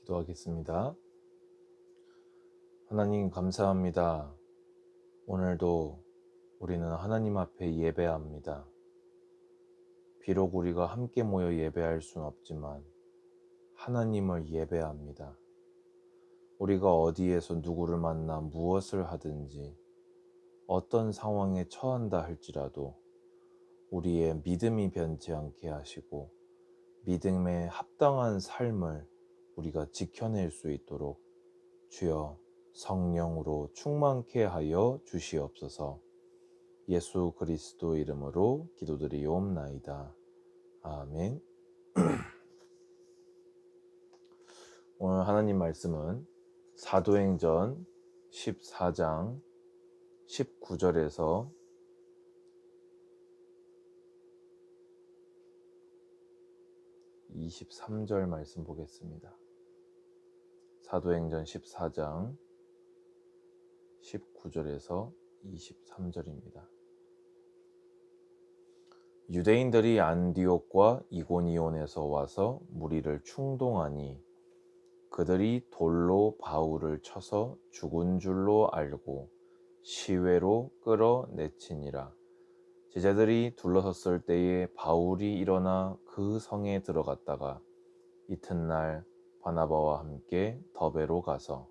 기도하겠습니다. 하나님 감사합니다. 오늘도 우리는 하나님 앞에 예배합니다. 비록 우리가 함께 모여 예배할 수는 없지만 하나님을 예배합니다. 우리가 어디에서 누구를 만나 무엇을 하든지 어떤 상황에 처한다 할지라도 우리의 믿음이 변치 않게 하시고 믿음에 합당한 삶을 우리가 지켜낼 수 있도록 주여 성령으로 충만케 하여 주시옵소서. 예수 그리스도 이름으로 기도드리옵나이다. 아멘. 오늘 하나님 말씀은 사도행전 14장 19절에서 23절 말씀 보겠습니다. 사도행전 14장 19절에서 23절입니다. 유대인들이 안디옥과 이고니온에서 와서 무리를 충동하니 그들이 돌로 바울을 쳐서 죽은 줄로 알고 시외로 끌어내치니라. 제자들이 둘러섰을 때에 바울이 일어나 그 성에 들어갔다가 이튿날 바나바와 함께 더베로 가서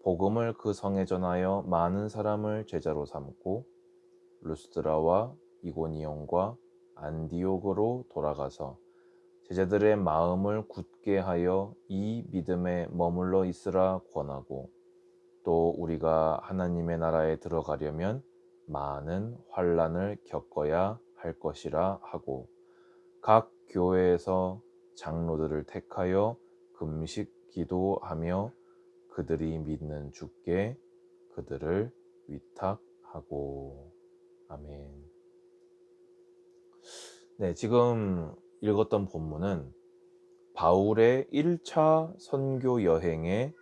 복음을 그 성에 전하여 많은 사람을 제자로 삼고 루스드라와 이고니온과 안디옥으로 돌아가서 제자들의 마음을 굳게 하여 이 믿음에 머물러 있으라 권하고 또 우리가 하나님의 나라에 들어가려면 많은 환난을 겪어야 할 것이라 하고 각 교회에서 장로들을 택하여 금식 기도하며 그들이 믿는 주께 그들을 위탁하고. 아멘. 네, 지금 읽었던 본문은 바울의 1차 선교 여행의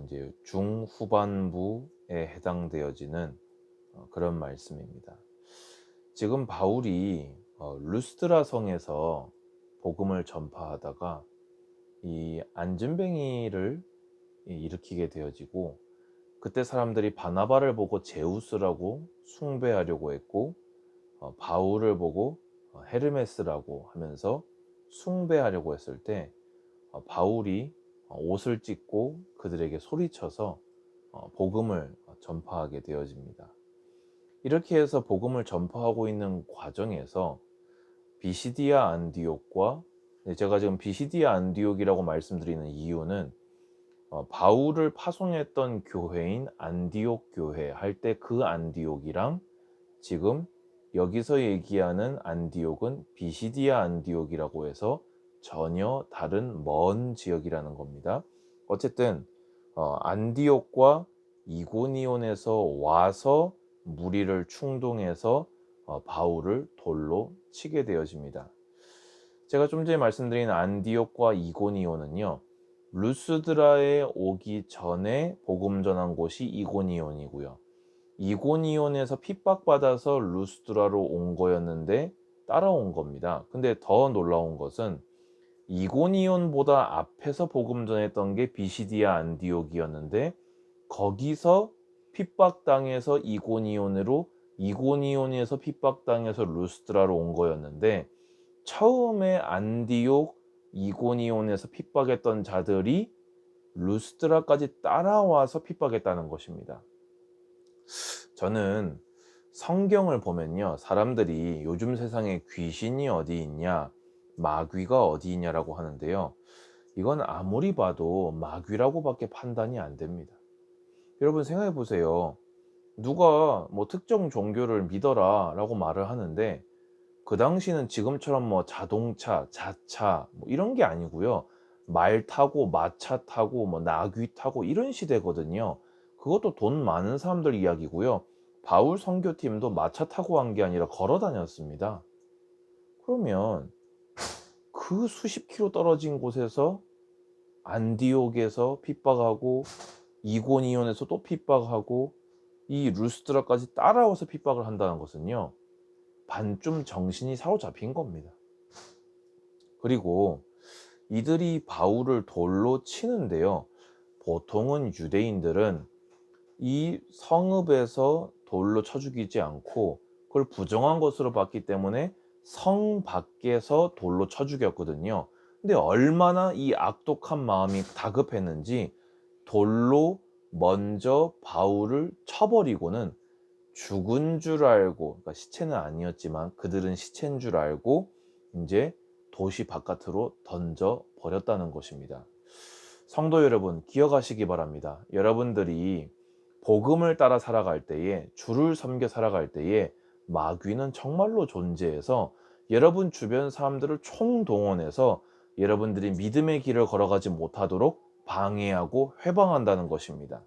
이제 중후반부에 해당되어지는 그런 말씀입니다. 지금 바울이 루스드라 성에서 복음을 전파하다가 이 안진뱅이를 일으키게 되어지고 그때 사람들이 바나바를 보고 제우스라고 숭배하려고 했고 바울을 보고 헤르메스라고 하면서 숭배하려고 했을 때 바울이 옷을 찢고 그들에게 소리쳐서 복음을 전파하게 되어집니다. 이렇게 해서 복음을 전파하고 있는 과정에서 비시디아 안디옥과 제가 지금 비시디아 안디옥이라고 말씀드리는 이유는 바울을 파송했던 교회인 안디옥 교회 할 때 그 안디옥이랑 지금 여기서 얘기하는 안디옥은 비시디아 안디옥이라고 해서 전혀 다른 먼 지역이라는 겁니다. 어쨌든 안디옥과 이고니온에서 와서 무리를 충동해서 바울을 돌로 치게 되어집니다. 제가 좀 전에 말씀드린 안디옥과 이고니온은요, 루스드라에 오기 전에 복음 전한 곳이 이고니온이고요. 이고니온에서 핍박받아서 루스드라로 온 거였는데 따라온 겁니다. 근데 더 놀라운 것은 이고니온보다 앞에서 복음 전했던 게 비시디아 안디옥이었는데 거기서 핍박당해서 이고니온으로, 이고니온에서 핍박당해서 루스드라로 온 거였는데 처음에 안디옥, 이고니온에서 핍박했던 자들이 루스드라까지 따라와서 핍박했다는 것입니다. 저는 성경을 보면요, 사람들이 요즘 세상에 귀신이 어디 있냐, 마귀가 어디 있냐라고 하는데요, 이건 아무리 봐도 마귀라고밖에 판단이 안 됩니다. 여러분 생각해 보세요. 누가 뭐 특정 종교를 믿어라 라고 말을 하는데 그 당시는 지금처럼 뭐 자동차, 자차 뭐 이런 게 아니고요, 말 타고 마차 타고 뭐 나귀 타고 이런 시대거든요. 그것도 돈 많은 사람들 이야기고요. 바울 선교팀도 마차 타고 한 게 아니라 걸어 다녔습니다. 그러면 그 수십 킬로 떨어진 곳에서 안디옥에서 핍박하고 이고니온에서 또 핍박하고 이 루스드라까지 따라와서 핍박을 한다는 것은요, 반쯤 정신이 사로잡힌 겁니다. 그리고 이들이 바울을 돌로 치는데요. 보통은 유대인들은 이 성읍에서 돌로 쳐 죽이지 않고 그걸 부정한 것으로 봤기 때문에 성 밖에서 돌로 쳐 죽였거든요. 근데 얼마나 이 악독한 마음이 다급했는지 돌로 먼저 바울을 쳐버리고는 죽은 줄 알고, 그러니까 시체는 아니었지만 그들은 시체인 줄 알고 이제 도시 바깥으로 던져 버렸다는 것입니다. 성도 여러분, 기억하시기 바랍니다. 여러분들이 복음을 따라 살아갈 때에, 주를 섬겨 살아갈 때에 마귀는 정말로 존재해서 여러분 주변 사람들을 총동원해서 여러분들이 믿음의 길을 걸어가지 못하도록 방해하고 회방한다는 것입니다.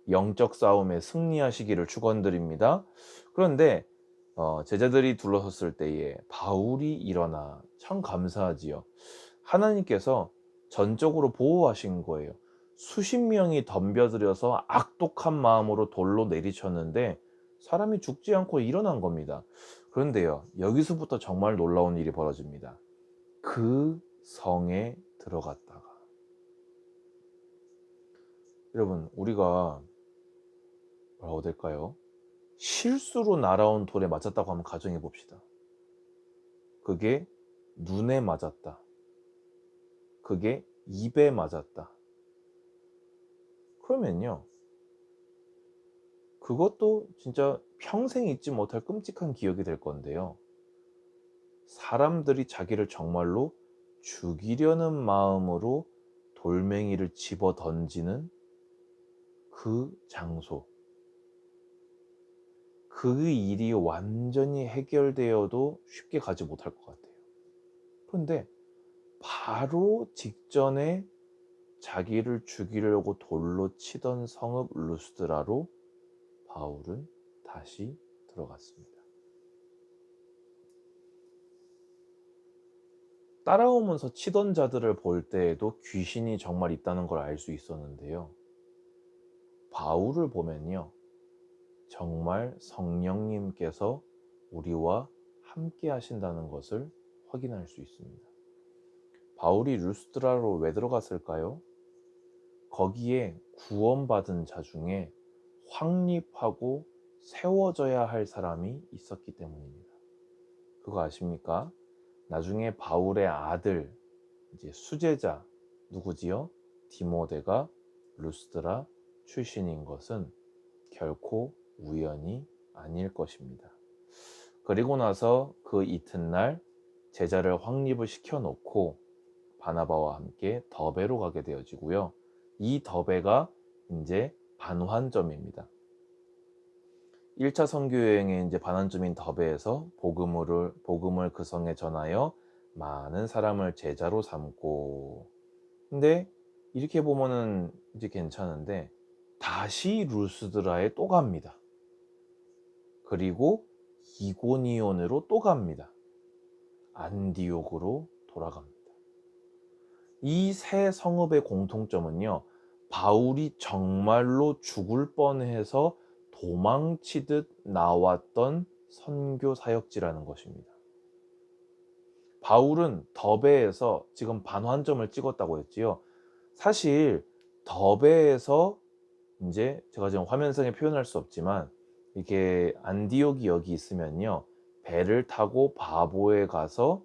영적 싸움에 승리하시기를 축원드립니다. 그런데 제자들이 둘러섰을 때에 바울이 일어나 참 감사하지요. 하나님께서 전적으로 보호하신 거예요. 수십 명이 덤벼들어서 악독한 마음으로 돌로 내리쳤는데 사람이 죽지 않고 일어난 겁니다. 그런데요, 여기서부터 정말 놀라운 일이 벌어집니다. 그 성에 들어갔다가, 여러분, 우리가 뭐라고 될까요? 실수로 날아온 돌에 맞았다고 한번 가정해 봅시다. 그게 눈에 맞았다. 그게 입에 맞았다. 그러면요, 그것도 진짜 평생 잊지 못할 끔찍한 기억이 될 건데요. 사람들이 자기를 정말로 죽이려는 마음으로 돌멩이를 집어 던지는 그 장소, 그 일이 완전히 해결되어도 쉽게 가지 못할 것 같아요. 그런데 바로 직전에 자기를 죽이려고 돌로 치던 성읍 루스드라로 바울은 다시 들어갔습니다. 따라오면서 치던 자들을 볼 때에도 귀신이 정말 있다는 걸 알 수 있었는데요. 바울을 보면요, 정말 성령님께서 우리와 함께 하신다는 것을 확인할 수 있습니다. 바울이 루스드라로 왜 들어갔을까요? 거기에 구원받은 자 중에 확립하고 세워져야 할 사람이 있었기 때문입니다. 그거 아십니까? 나중에 바울의 아들, 이제 수제자 누구지요? 디모데가 루스드라 출신인 것은 결코 우연이 아닐 것입니다. 그리고 나서 그 이튿날 제자를 확립을 시켜 놓고 바나바와 함께 더베로 가게 되어지고요. 이 더베가 이제 반환점입니다. 1차 선교 여행의 이제 반환점인 더베에서 복음을 그 성에 전하여 많은 사람을 제자로 삼고, 근데 이렇게 보면은 이제 괜찮은데 다시 루스드라에 또 갑니다. 그리고 이고니온으로 또 갑니다. 안디옥으로 돌아갑니다. 이 세 성읍의 공통점은요, 바울이 정말로 죽을 뻔해서 도망치듯 나왔던 선교 사역지라는 것입니다. 바울은 더베에서 지금 반환점을 찍었다고 했지요. 사실 더베에서 이제 제가 지금 화면상에 표현할 수 없지만 이렇게 안디옥이 여기 있으면요, 배를 타고 바보에 가서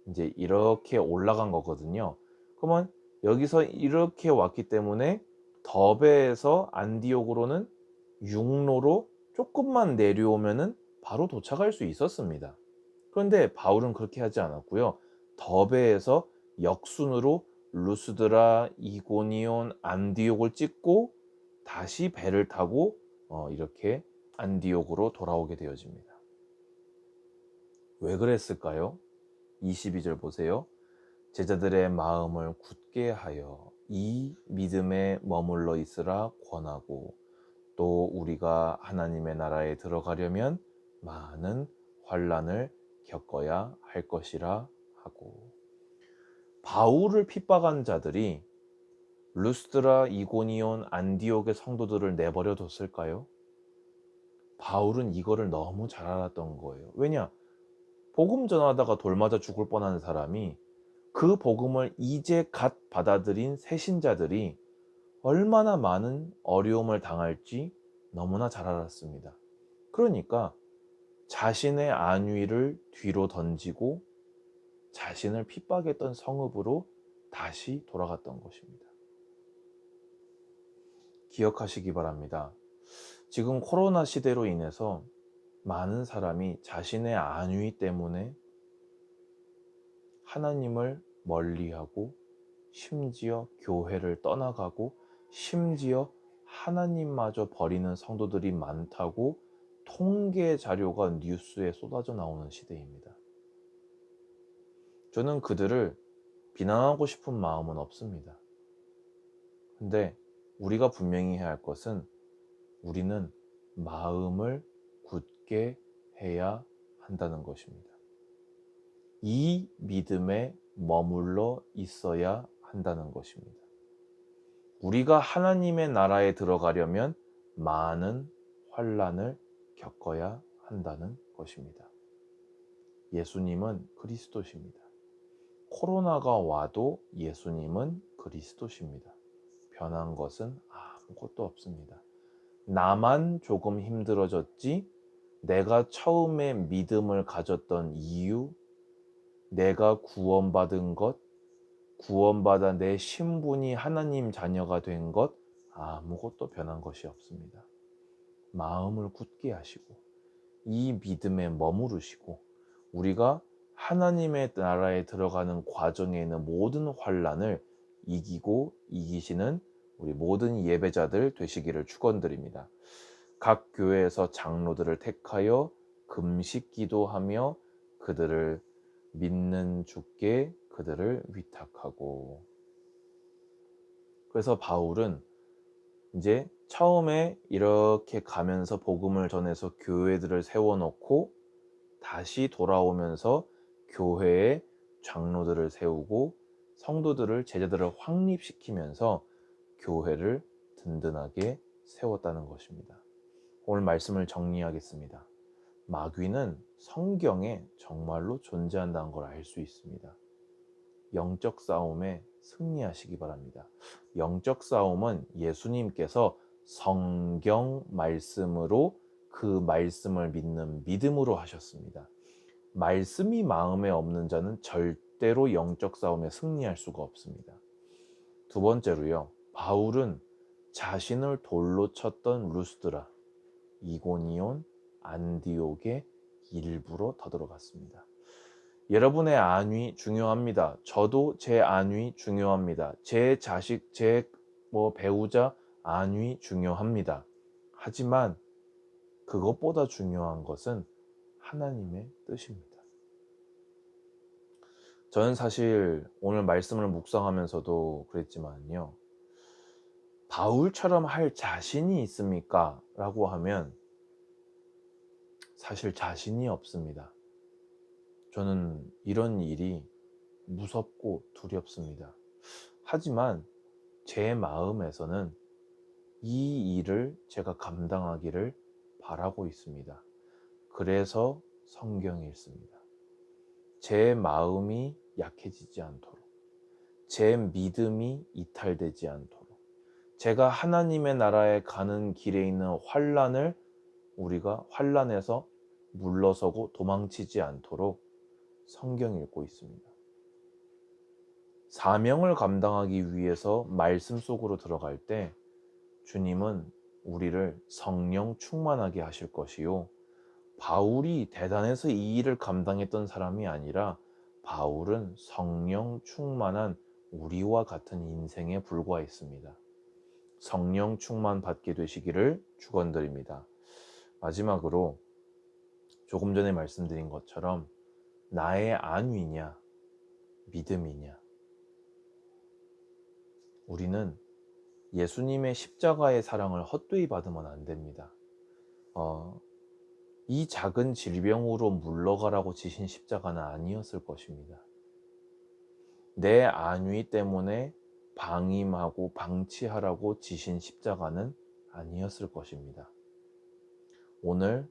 이제 이렇게 올라간 거거든요. 그러면 여기서 이렇게 왔기 때문에 더베에서 안디옥으로는 육로로 조금만 내려오면은 바로 도착할 수 있었습니다. 그런데 바울은 그렇게 하지 않았고요. 더베에서 역순으로 루스드라, 이고니온, 안디옥을 찍고 다시 배를 타고 이렇게 안디옥으로 돌아오게 되어집니다. 왜 그랬을까요? 22절 보세요. 제자들의 마음을 굳게 하여 이 믿음에 머물러 있으라 권하고, 또 우리가 하나님의 나라에 들어가려면 많은 환난을 겪어야 할 것이라 하고. 바울을 핍박한 자들이 루스드라, 이고니온, 안디옥의 성도들을 내버려 뒀을까요? 바울은 이거를 너무 잘 알았던 거예요. 왜냐? 복음 전하다가 돌 맞아 죽을 뻔한 사람이 그 복음을 이제 갓 받아들인 새신자들이 얼마나 많은 어려움을 당할지 너무나 잘 알았습니다. 그러니까 자신의 안위를 뒤로 던지고 자신을 핍박했던 성읍으로 다시 돌아갔던 것입니다. 기억하시기 바랍니다. 지금 코로나 시대로 인해서 많은 사람이 자신의 안위 때문에 하나님을 멀리하고 심지어 교회를 떠나가고 심지어 하나님마저 버리는 성도들이 많다고 통계 자료가 뉴스에 쏟아져 나오는 시대입니다. 저는 그들을 비난하고 싶은 마음은 없습니다. 근데 우리가 분명히 해야 할 것은 우리는 마음을 굳게 해야 한다는 것입니다. 이 믿음에 머물러 있어야 한다는 것입니다. 우리가 하나님의 나라에 들어가려면 많은 환난을 겪어야 한다는 것입니다. 예수님은 그리스도십니다. 코로나가 와도 예수님은 그리스도십니다. 변한 것은 아무것도 없습니다. 나만 조금 힘들어졌지, 내가 처음에 믿음을 가졌던 이유, 내가 구원받은 것, 구원받아 내 신분이 하나님 자녀가 된 것, 아무것도 변한 것이 없습니다. 마음을 굳게 하시고 이 믿음에 머무르시고 우리가 하나님의 나라에 들어가는 과정에 있는 모든 환난을 이기고 이기시는 우리 모든 예배자들 되시기를 축원드립니다. 각 교회에서 장로들을 택하여 금식 기도하며 그들을 믿는 주께 그들을 위탁하고, 그래서 바울은 이제 처음에 이렇게 가면서 복음을 전해서 교회들을 세워놓고 다시 돌아오면서 교회에 장로들을 세우고 성도들을 제자들을 확립시키면서 교회를 든든하게 세웠다는 것입니다. 오늘 말씀을 정리하겠습니다. 마귀는 성경에 정말로 존재한다는 걸 알 수 있습니다. 영적 싸움에 승리하시기 바랍니다. 영적 싸움은 예수님께서 성경 말씀으로 그 말씀을 믿는 믿음으로 하셨습니다. 말씀이 마음에 없는 자는 절대로 영적 싸움에 승리할 수가 없습니다. 두 번째로요, 바울은 자신을 돌로 쳤던 루스드라, 이고니온, 안디옥에 일부러 더들어갔습니다. 여러분의 안위 중요합니다. 저도 제 안위 중요합니다. 제 자식, 제 배우자 안위 중요합니다. 하지만 그것보다 중요한 것은 하나님의 뜻입니다. 저는 사실 오늘 말씀을 묵상하면서도 그랬지만요, 바울처럼 할 자신이 있습니까? 라고 하면 사실 자신이 없습니다. 저는 이런 일이 무섭고 두렵습니다. 하지만 제 마음에서는 이 일을 제가 감당하기를 바라고 있습니다. 그래서 성경이 있습니다. 제 마음이 약해지지 않도록, 제 믿음이 이탈되지 않도록, 제가 하나님의 나라에 가는 길에 있는 환난을 우리가 환난에서 물러서고 도망치지 않도록 성경 읽고 있습니다. 사명을 감당하기 위해서 말씀 속으로 들어갈 때 주님은 우리를 성령 충만하게 하실 것이요, 바울이 대단해서 이 일을 감당했던 사람이 아니라 바울은 성령 충만한 우리와 같은 인생에 불과했습니다. 성령 충만 받게 되시기를 축원드립니다. 마지막으로 조금 전에 말씀드린 것처럼 나의 안위냐 믿음이냐, 우리는 예수님의 십자가의 사랑을 헛되이 받으면 안 됩니다. 이 작은 질병으로 물러가라고 지신 십자가는 아니었을 것입니다. 내 안위 때문에 방임하고 방치하라고 지신 십자가는 아니었을 것입니다. 오늘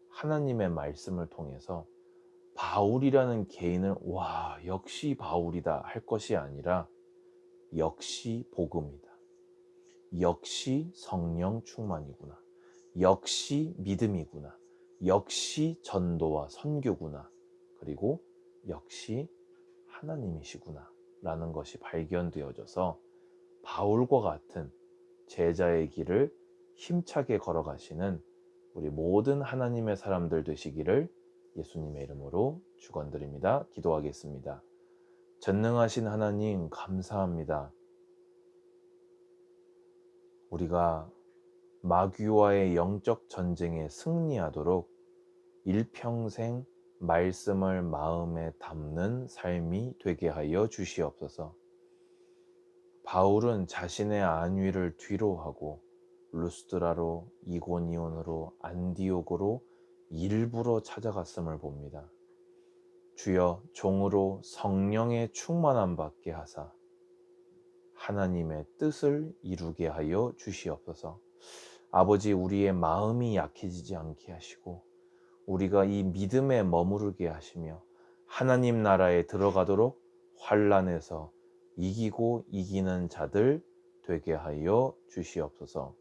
하나님의 말씀을 통해서 바울이라는 개인을 와, 역시 바울이다 할 것이 아니라 역시 복음이다. 역시 성령 충만이구나. 역시 믿음이구나. 역시 전도와 선교구나. 그리고 역시 하나님이시구나. 라는 것이 발견되어져서 바울과 같은 제자의 길을 힘차게 걸어가시는 우리 모든 하나님의 사람들 되시기를 예수님의 이름으로 축원드립니다. 기도하겠습니다. 전능하신 하나님 감사합니다. 우리가 마귀와의 영적 전쟁에 승리하도록 일평생 말씀을 마음에 담는 삶이 되게 하여 주시옵소서. 바울은 자신의 안위를 뒤로하고 루스드라로, 이고니온으로, 안디옥으로 일부러 찾아갔음을 봅니다. 주여, 종으로 성령의 충만함 받게 하사 하나님의 뜻을 이루게 하여 주시옵소서. 아버지, 우리의 마음이 약해지지 않게 하시고 우리가 이 믿음에 머무르게 하시며 하나님 나라에 들어가도록 환난에서 이기고 이기는 자들 되게 하여 주시옵소서.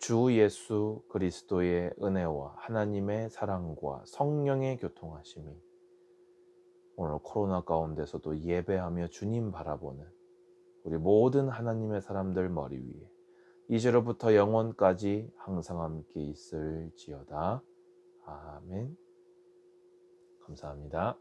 주 예수 그리스도의 은혜와 하나님의 사랑과 성령의 교통하심이 오늘 코로나 가운데서도 예배하며 주님 바라보는 우리 모든 하나님의 사람들 머리 위에 이제로부터 영원까지 항상 함께 있을지어다. 아멘. 감사합니다.